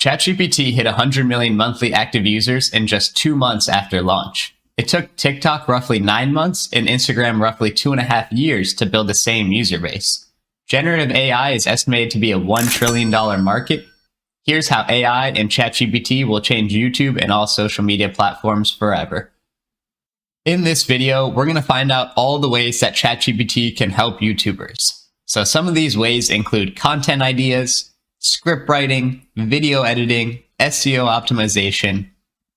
ChatGPT hit 100 million monthly active users in just 2 months after launch. It took TikTok roughly 9 months and Instagram roughly 2.5 years to build the same user base. Generative AI is estimated to be a $1 trillion market. Here's how AI and ChatGPT will change YouTube and all social media platforms forever. In this video, we're going to find out all the ways that ChatGPT can help YouTubers. So some of these ways include content ideas, script writing, video editing, SEO optimization,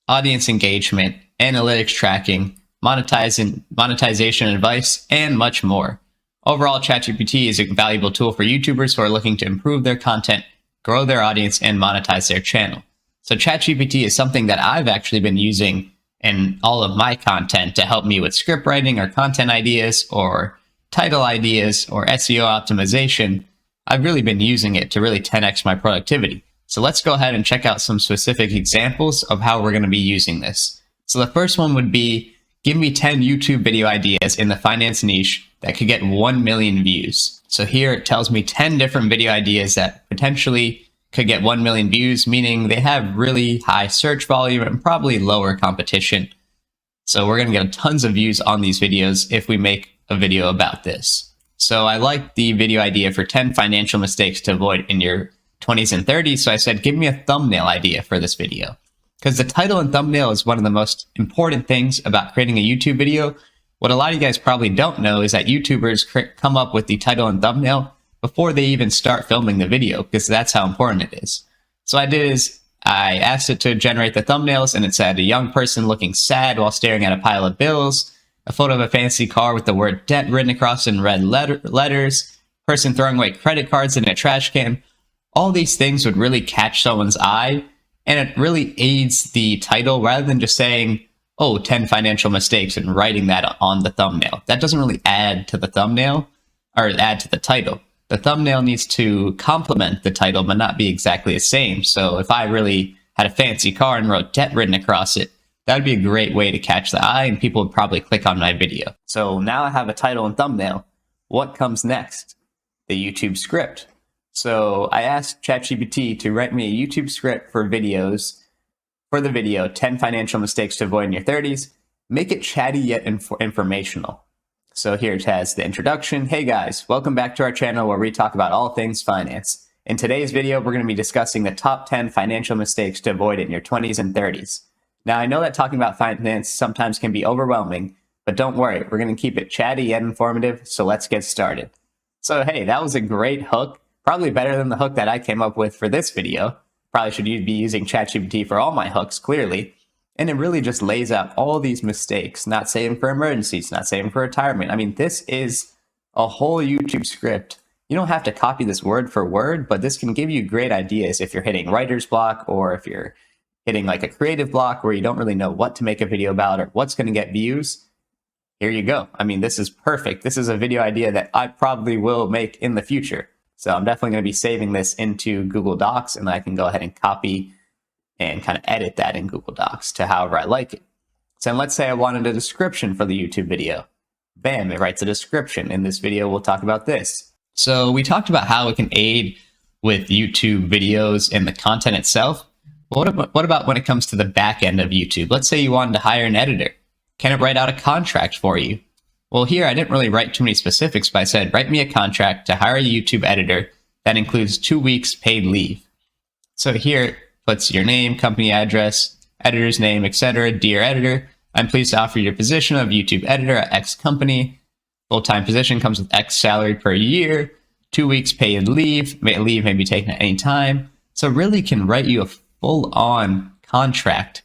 audience engagement, analytics tracking, monetization advice, and much more. Overall, ChatGPT is a valuable tool for YouTubers who are looking to improve their content, grow their audience, and monetize their channel. So ChatGPT is something that I've actually been using in all of my content to help me with script writing or content ideas or title ideas or SEO optimization. I've really been using it to really 10x my productivity. So let's go ahead and check out some specific examples of how we're going to be using this. So the first one would be, give me 10 YouTube video ideas in the finance niche that could get 1 million views. So here it tells me 10 different video ideas that potentially could get 1 million views, meaning they have really high search volume and probably lower competition. So we're going to get tons of views on these videos if we make a video about this. So I like the video idea for 10 financial mistakes to avoid in your 20s and 30s. So I said, give me a thumbnail idea for this video. Because the title and thumbnail is one of the most important things about creating a YouTube video. What a lot of you guys probably don't know is that YouTubers come up with the title and thumbnail before they even start filming the video, because that's how important it is. So what I did is I asked it to generate the thumbnails, and it said a young person looking sad while staring at a pile of bills, a photo of a fancy car with the word debt written across in red letters, person throwing away credit cards in a trash can. All these things would really catch someone's eye, and it really aids the title rather than just saying, oh, 10 financial mistakes and writing that on the thumbnail. That doesn't really add to the thumbnail or add to the title. The thumbnail needs to complement the title, but not be exactly the same. So if I really had a fancy car and wrote debt written across it, that would be a great way to catch the eye, and people would probably click on my video. So now I have a title and thumbnail. What comes next? The YouTube script. So I asked ChatGPT to write me a YouTube script for videos. For the video, 10 financial mistakes to avoid in your 30s. Make it chatty yet informational. So here it has the introduction. Hey guys, welcome back to our channel where we talk about all things finance. In today's video, we're going to be discussing the top 10 financial mistakes to avoid in your 20s and 30s. Now, I know that talking about finance sometimes can be overwhelming, but don't worry, we're going to keep it chatty and informative, so let's get started. So hey, that was a great hook, probably better than the hook that I came up with for this video. Probably should be using ChatGPT for all my hooks, clearly. And it really just lays out all these mistakes, not saving for emergencies, not saving for retirement. I mean, this is a whole YouTube script. You don't have to copy this word for word, but this can give you great ideas if you're hitting writer's block, or if you're hitting like a creative block where you don't really know what to make a video about or what's going to get views. Here you go. I mean, this is perfect. This is a video idea that I probably will make in the future. So I'm definitely going to be saving this into Google Docs, and I can go ahead and copy and kind of edit that in Google Docs to however I like it. So let's say I wanted a description for the YouTube video. Bam, it writes a description. In this video, we'll talk about this. So we talked about how it can aid with YouTube videos and the content itself. What about when it comes to the back end of YouTube? Let's say you wanted to hire an editor. Can it write out a contract for you? Well, here I didn't really write too many specifics, but I said, write me a contract to hire a YouTube editor that includes 2 weeks paid leave. So here it puts your name, company address, editor's name, etc. Dear editor, I'm pleased to offer you a position of YouTube editor at X company. Full-time position comes with X salary per year, 2 weeks paid leave. Leave may be taken at any time. So really can write you a full-on contract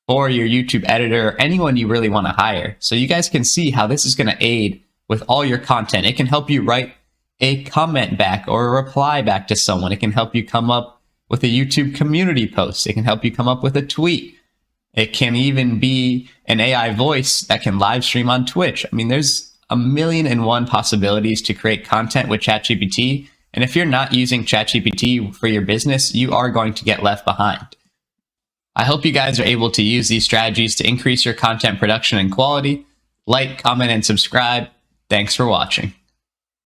for your YouTube editor or anyone you really want to hire. So you guys can see how this is going to aid with all your content. It can help you write a comment back or a reply back to someone. It can help you come up with a YouTube community post. It can help you come up with a tweet. It can even be an AI voice that can live stream on Twitch. I mean, there's 1,000,001 possibilities to create content with ChatGPT. And if you're not using ChatGPT for your business, you are going to get left behind. I hope you guys are able to use these strategies to increase your content production and quality. Like, comment, and subscribe. Thanks for watching.